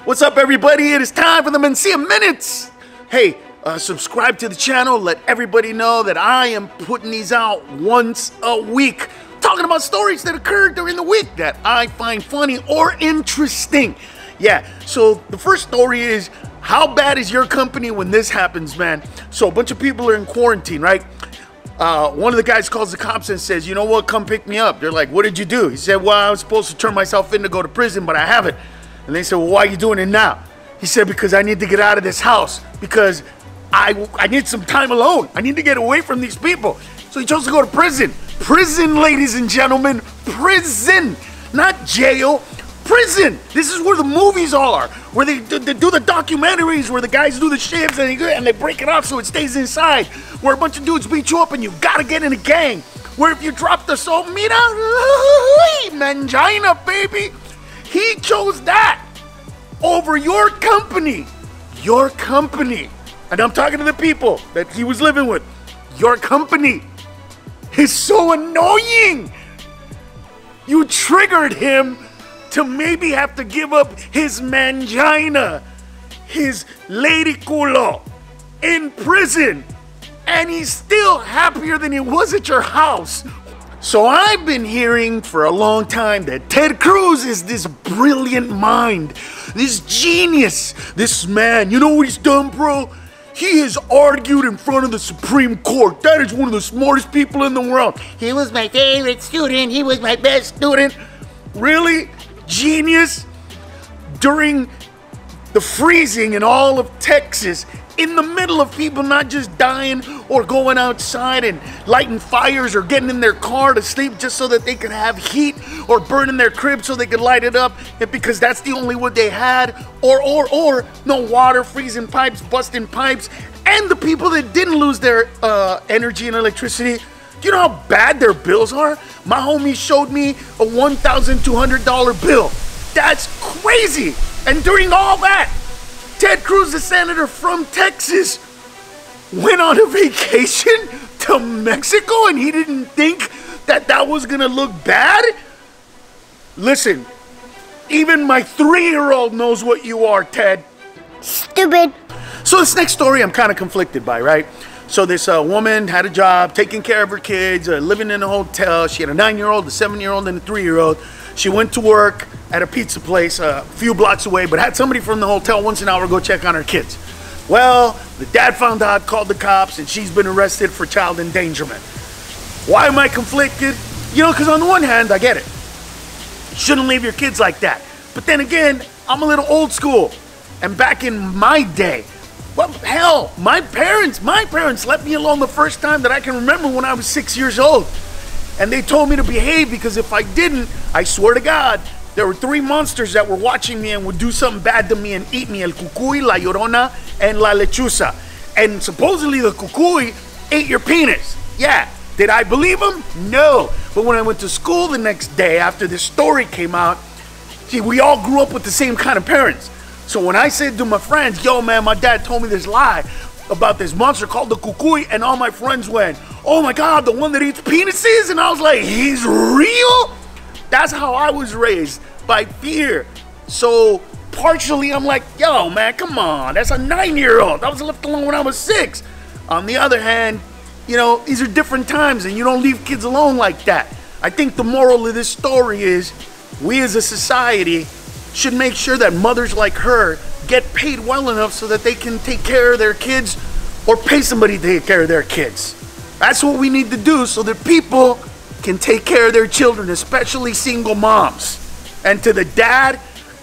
What's up, everybody? It is time for the Mencia Minutes. Hey, subscribe to the channel. Let everybody know that I am putting these out once a week, talking about stories that occurred during the week that I find funny or interesting. Yeah, so the first story is, how bad is your company when this happens, man? So a bunch of people are in quarantine, right? One of the guys calls the cops and says, you know what, come pick me up. They're like, what did you do? He said, well, I was supposed to turn myself in to go to prison, but I haven't. And they said, well, why are you doing it now? He said, because I need to get out of this house, because I need some time alone. I need to get away from these people. So he chose to go to prison. Prison, ladies and gentlemen, prison, not jail. Prison. This is where the movies are, where they do the documentaries, where the guys do the shifts and they break it off so it stays inside, where a bunch of dudes beat you up and you gotta get in a gang, where if you drop the soap, mira, mangina, baby. He chose that over your company. Your company. And I'm talking to the people that he was living with. Your company is so annoying. You triggered him to maybe have to give up his mangina, his lady culo, in prison, and he's still happier than he was at your house. So I've been hearing for a long time that Ted Cruz is this brilliant mind, this genius, this man. You know what he's done, bro? He has argued in front of the Supreme Court. That is one of the smartest people in the world. He was my favorite student. He was my best student. Really? Genius. During the freezing in all of Texas, in the middle of people not just dying or going outside and lighting fires or getting in their car to sleep just so that they could have heat, or burning their crib so they could light it up because that's the only wood they had, or no water, freezing pipes, busting pipes, and the people that didn't lose their energy and electricity. Do you know how bad their bills are? My homie showed me a $1,200 bill. That's crazy. And during all that, Ted Cruz, the senator from Texas, went on a vacation to Mexico and he didn't think that that was gonna look bad? Listen, even my 3-year-old knows what you are, Ted. Stupid. So this next story I'm kind of conflicted by, right? So this woman had a job, taking care of her kids, living in a hotel. She had a 9-year-old, a 7-year-old, and a 3-year-old. She went to work at a pizza place a few blocks away, but had somebody from the hotel once an hour go check on her kids. Well, the dad found out, called the cops, and she's been arrested for child endangerment. Why am I conflicted? You know, because on the one hand, I get it. You shouldn't leave your kids like that. But then again, I'm a little old school. And back in my day, well, hell, my parents let me alone the first time that I can remember, when I was 6 years old. And they told me to behave, because if I didn't, I swear to God, there were 3 monsters that were watching me and would do something bad to me and eat me: El Cucuy, La Llorona, and La Lechuza. And supposedly the Cucuy ate your penis. Yeah. Did I believe them? No. But when I went to school the next day after this story came out, see, we all grew up with the same kind of parents. So when I said to my friends, yo man, my dad told me this lie about this monster called the Cucuy, and all my friends went, oh my God, the one that eats penises? And I was like, he's real? That's how I was raised, by fear. So partially I'm like, yo man, come on, that's a 9-year-old. I was left alone when I was 6. On the other hand, you know, these are different times and you don't leave kids alone like that. I think the moral of this story is, we as a society should make sure that mothers like her get paid well enough so that they can take care of their kids, or pay somebody to take care of their kids. That's what we need to do so that people can take care of their children, especially single moms. And to the dad,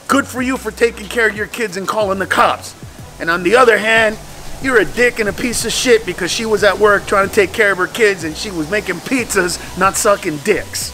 good for you for taking care of your kids and calling the cops. And on the other hand, you're a dick and a piece of shit because she was at work trying to take care of her kids and she was making pizzas, not sucking dicks.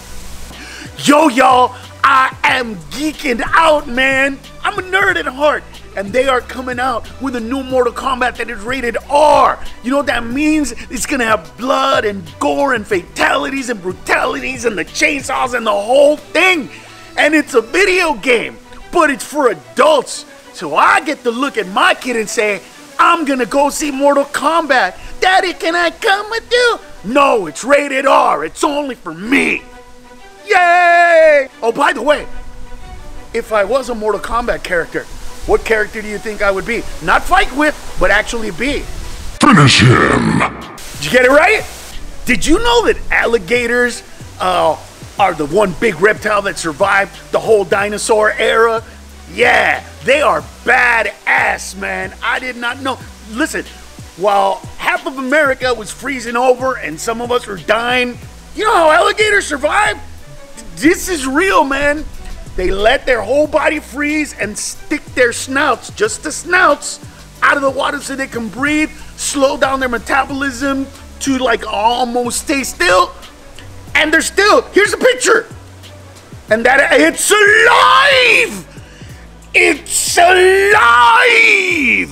Yo, y'all, I am geeking out, man. I'm a nerd at heart. And they are coming out with a new Mortal Kombat that is rated R. You know what that means? It's gonna have blood and gore and fatalities and brutalities and the chainsaws and the whole thing. And it's a video game, but it's for adults. So I get to look at my kid and say, I'm gonna go see Mortal Kombat. Daddy, can I come with you? No, it's rated R. It's only for me. Yay! Oh, by the way, if I was a Mortal Kombat character, what character do you think I would be? Not fight with, but actually be. Finish him! Did you get it right? Did you know that alligators are the one big reptile that survived the whole dinosaur era? Yeah, they are badass, man. I did not know. Listen, while half of America was freezing over and some of us were dying, you know how alligators survived? This is real, man. They let their whole body freeze and stick their snouts, just the snouts, out of the water so they can breathe, slow down their metabolism to like almost stay still. And they're still, here's a picture. And that it's alive! It's alive!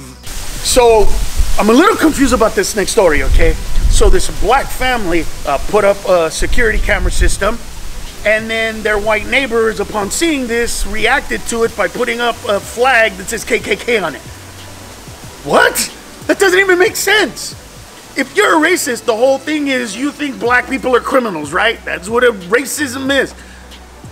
So I'm a little confused about this next story, okay? So this black family put up a security camera system, and then their white neighbors, upon seeing this, reacted to it by putting up a flag that says KKK on it. What? That doesn't even make sense. If you're a racist, the whole thing is you think black people are criminals, right? That's what a racism is.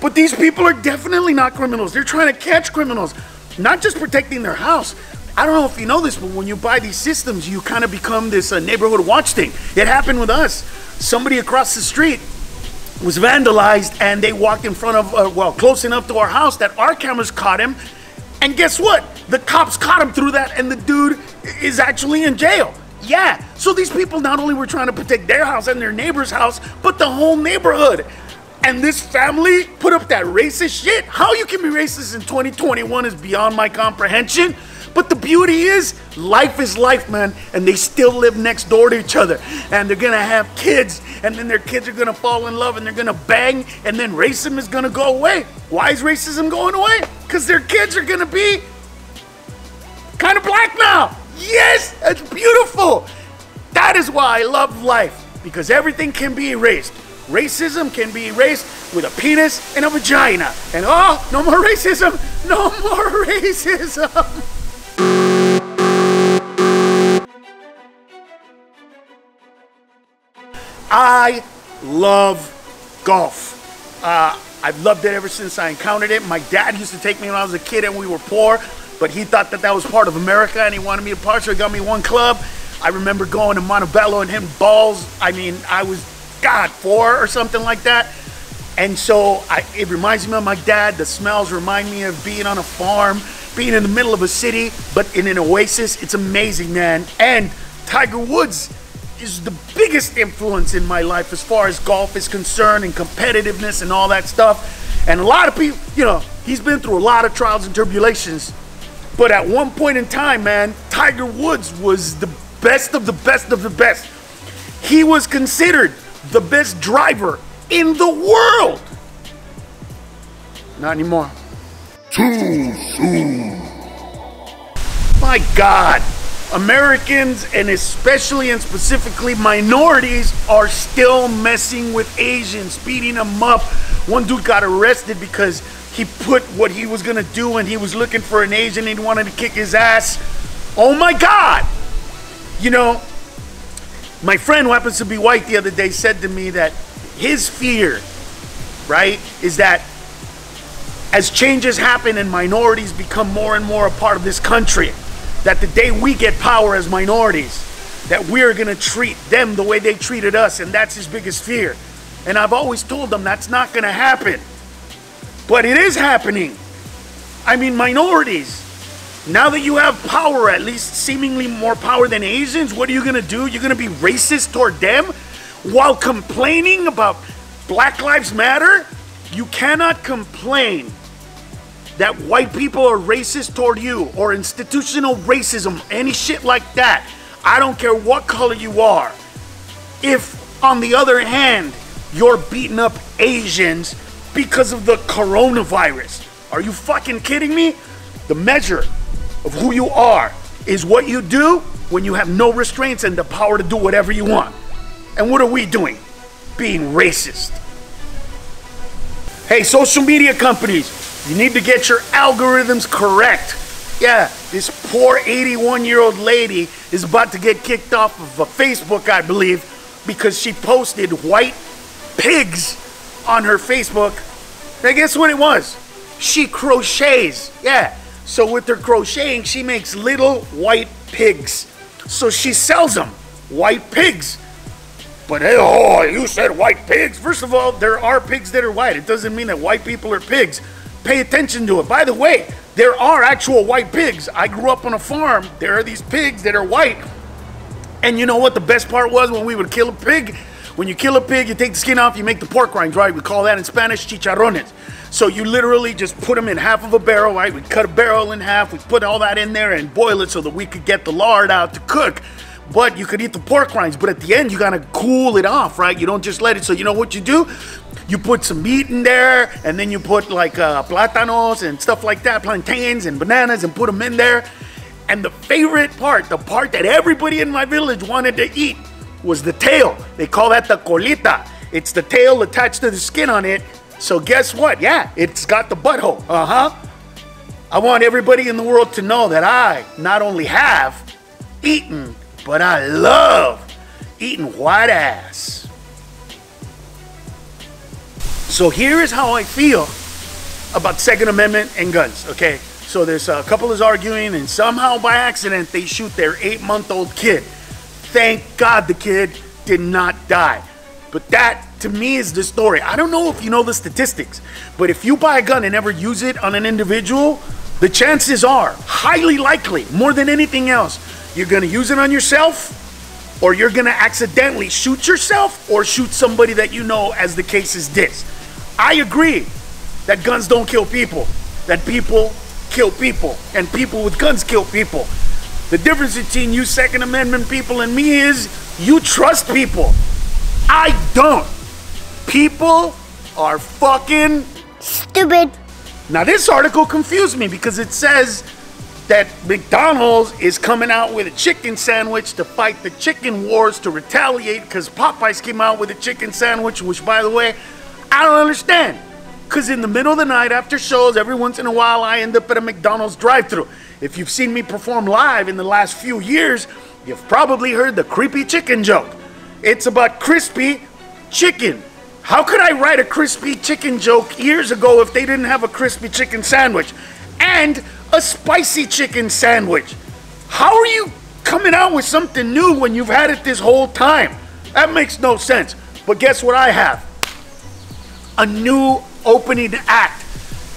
But these people are definitely not criminals. They're trying to catch criminals, not just protecting their house. I don't know if you know this, but when you buy these systems, you kind of become this neighborhood watch thing. It happened with us. Somebody across the street was vandalized, and they walked in front of, well, close enough to our house that our cameras caught him. And guess what? The cops caught him through that, and the dude is actually in jail. Yeah, so these people not only were trying to protect their house and their neighbor's house, but the whole neighborhood. And this family put up that racist shit? How you can be racist in 2021 is beyond my comprehension. But the beauty is life, man. And they still live next door to each other. And they're gonna have kids, and then their kids are gonna fall in love, and they're gonna bang, and then racism is gonna go away. Why is racism going away? Because their kids are gonna be kind of black now. Yes, that's beautiful. That is why I love life, because everything can be erased. Racism can be erased with a penis and a vagina. And oh, no more racism, no more racism. I love golf. I've loved it ever since I encountered it. My dad used to take me when I was a kid and we were poor, but he thought that that was part of America and he wanted me to part, so he got me one club. I remember going to Montebello and hitting balls. I mean, I was, God, 4 or something like that. And so it reminds me of my dad. The smells remind me of being on a farm, being in the middle of a city, but in an oasis. It's amazing, man. And Tiger Woods is the biggest influence in my life as far as golf is concerned and competitiveness and all that stuff. And a lot of people, you know, he's been through a lot of trials and tribulations. But at one point in time, man, Tiger Woods was the best of the best of the best. He was considered the best driver in the world. Not anymore. Too soon. My God. Americans, and especially and specifically minorities, are still messing with Asians, beating them up. One dude got arrested because he put what he was gonna do and he was looking for an Asian and he wanted to kick his ass. Oh my God. You know, my friend who happens to be white the other day said to me that his fear, right, is that as changes happen and minorities become more and more a part of this country, that the day we get power as minorities, that we're gonna treat them the way they treated us, and that's his biggest fear. And I've always told them that's not gonna happen. But it is happening. I mean, minorities, now that you have power, at least seemingly more power than Asians, what are you gonna do? You're gonna be racist toward them while complaining about Black Lives Matter? You cannot complain that white people are racist toward you, or institutional racism, any shit like that. I don't care what color you are. If, on the other hand, you're beating up Asians because of the coronavirus. Are you fucking kidding me? The measure of who you are is what you do when you have no restraints and the power to do whatever you want. And what are we doing? Being racist. Hey, social media companies, you need to get your algorithms correct. Yeah, this poor 81-year-old lady is about to get kicked off of Facebook, I believe, because she posted white pigs on her Facebook. Now guess what it was? She crochets. Yeah, So with her crocheting, she makes little white pigs. So she sells them, white pigs. But hey, oh, you said white pigs. First of all, there are pigs that are white. It doesn't mean that white people are pigs. Pay attention to it. By the way, there are actual white pigs. I grew up on a farm. There are these pigs that are white. And you know what the best part was when we would kill a pig? When you kill a pig, you take the skin off, you make the pork rinds, right? We call that in Spanish chicharrones. So you literally just put them in half of a barrel, right? We cut a barrel in half, we put all that in there and boil it so that we could get the lard out to cook. But you could eat the pork rinds, but at the end, you gotta cool it off, right? You don't just let it. So you know what you do? You put some meat in there, and then you put like plátanos and stuff like that, plantains and bananas, and put them in there. And the favorite part, the part that everybody in my village wanted to eat, was the tail. They call that the colita. It's the tail attached to the skin on it. So guess what? Yeah, it's got the butthole. I want everybody in the world to know that I not only have eaten, but I love eating white ass. So here is how I feel about Second Amendment and guns, okay? So there's a couple is arguing, and somehow by accident they shoot their 8-month-old kid. Thank God the kid did not die. But that, to me, is the story. I don't know if you know the statistics, but if you buy a gun and never use it on an individual, the chances are, highly likely, more than anything else, you're gonna use it on yourself, or you're gonna accidentally shoot yourself, or shoot somebody that you know, as the case is this. I agree that guns don't kill people, that people kill people, and people with guns kill people. The difference between you Second Amendment people and me is you trust people. I don't. People are fucking stupid. Now this article confused me because it says that McDonald's is coming out with a chicken sandwich to fight the chicken wars, to retaliate because Popeyes came out with a chicken sandwich, which, by the way, I don't understand. Because in the middle of the night after shows, every once in a while, I end up at a McDonald's drive-thru. If you've seen me perform live in the last few years, you've probably heard the creepy chicken joke. It's about crispy chicken. How could I write a crispy chicken joke years ago if they didn't have a crispy chicken sandwich and a spicy chicken sandwich? How are you coming out with something new when you've had it this whole time? That makes no sense. But guess what I have? A new opening act.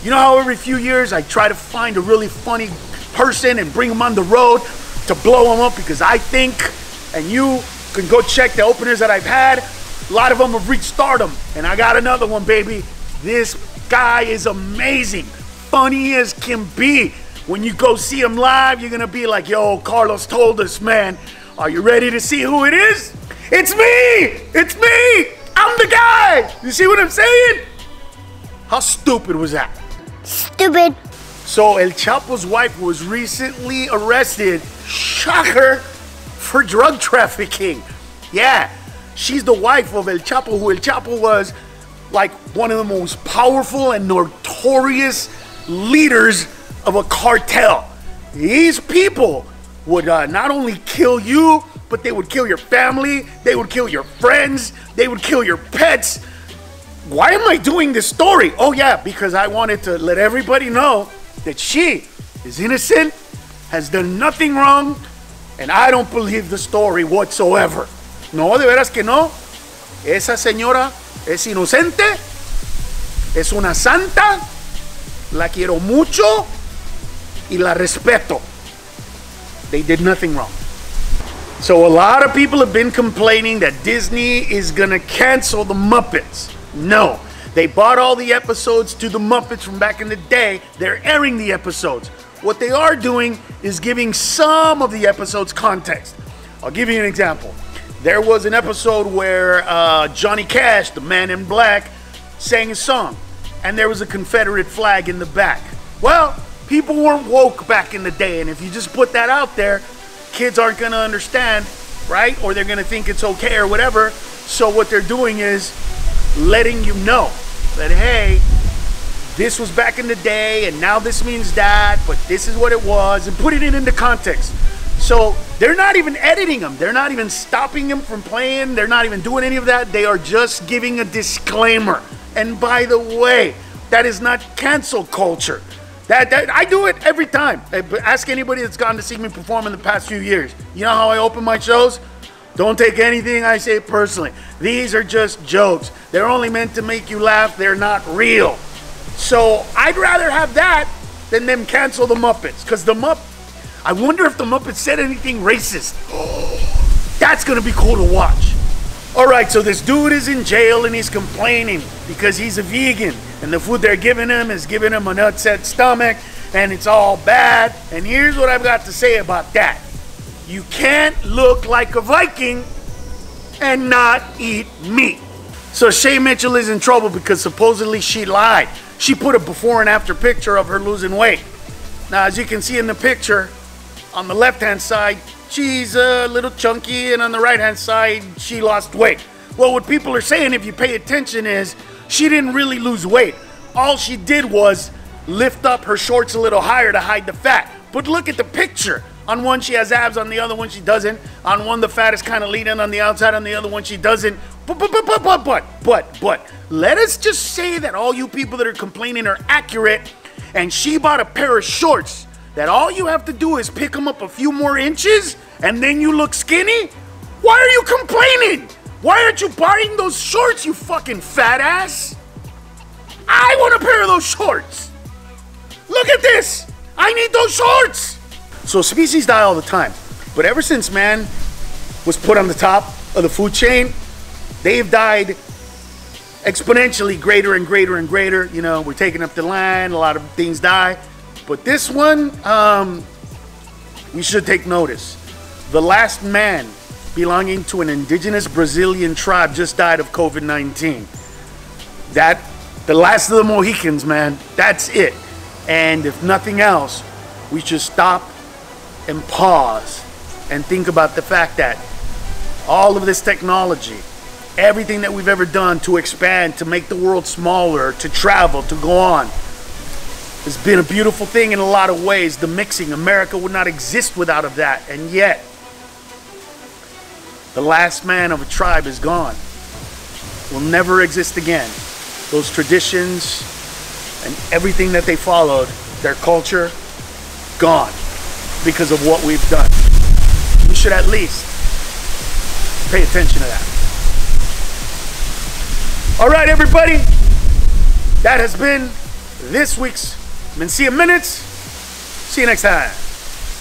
You know how every few years I try to find a really funny person and bring them on the road to blow them up because I think, and you can go check the openers that I've had, a lot of them have reached stardom, and I got another one, baby. This guy is amazing, funny as can be. When you go see him live, you're gonna be like, yo, Carlos told us, man. Are you ready to see who it is? It's me! It's me! I'm the guy! You see what I'm saying? How stupid was that? Stupid. So El Chapo's wife was recently arrested, shocker, for drug trafficking. Yeah, she's the wife of El Chapo, who El Chapo was like one of the most powerful and notorious leaders of a cartel. These people would not only kill you, but they would kill your family, they would kill your friends, they would kill your pets. Why am I doing this story? Oh yeah, because I wanted to let everybody know that she is innocent, has done nothing wrong, and I don't believe the story whatsoever. No, de veras que no. Esa señora es inocente, es una santa, la quiero mucho y la respeto. They did nothing wrong. So a lot of people have been complaining that Disney is gonna cancel the Muppets. No, they bought all the episodes to the Muppets from back in the day. They're airing the episodes. What they are doing is giving some of the episodes context. I'll give you an example. There was an episode where Johnny Cash, the man in black, sang a song, and there was a Confederate flag in the back. Well, people weren't woke back in the day, and if you just put that out there, kids aren't gonna understand, right? Or they're gonna think it's okay or whatever. So what they're doing is letting you know that, hey, this was back in the day and now this means that, but this is what it was, and putting it into context. So they're not even editing them. They're not even stopping them from playing. They're not even doing any of that. They are just giving a disclaimer. And by the way, that is not cancel culture. I do it every time. Ask anybody that's gone to see me perform in the past few years. You know how I open my shows? Don't take anything I say personally. These are just jokes. They're only meant to make you laugh. They're not real. So I'd rather have that than them cancel the Muppets. Because I wonder if the Muppets said anything racist. That's going to be cool to watch. All right, so this dude is in jail and he's complaining because he's a vegan and the food they're giving him is giving him an upset stomach and it's all bad. And here's what I've got to say about that. You can't look like a Viking and not eat meat. So Shay Mitchell is in trouble because supposedly she lied. She put a before and after picture of her losing weight. Now, as you can see in the picture, on the left-hand side, she's a little chunky, and on the right-hand side, she lost weight. Well, what people are saying, if you pay attention, is she didn't really lose weight. All she did was lift up her shorts a little higher to hide the fat. But look at the picture. On one, she has abs. On the other one, she doesn't. On one, the fat is kind of leaning on the outside. On the other one, she doesn't. But, let us just say that all you people that are complaining are accurate, and she bought a pair of shorts that all you have to do is pick them up a few more inches, and then you look skinny? Why are you complaining? Why aren't you buying those shorts, you fucking fat ass? I want a pair of those shorts. Look at this. I need those shorts. So species die all the time. But ever since man was put on the top of the food chain, they've died exponentially greater and greater and greater. You know, we're taking up the land, a lot of things die. But this one, we should take notice. The last man belonging to an indigenous Brazilian tribe just died of COVID-19. The last of the Mohicans, man, that's it. And if nothing else, we should stop and pause and think about the fact that all of this technology, everything that we've ever done to expand, to make the world smaller, to travel, to go on, has been a beautiful thing in a lot of ways. The mixing, America would not exist without of that. And yet, the last man of a tribe is gone. Will never exist again. Those traditions and everything that they followed, their culture, gone because of what we've done. We should at least pay attention to that. All right, everybody. That has been this week's Mencia Minutes. See you next time.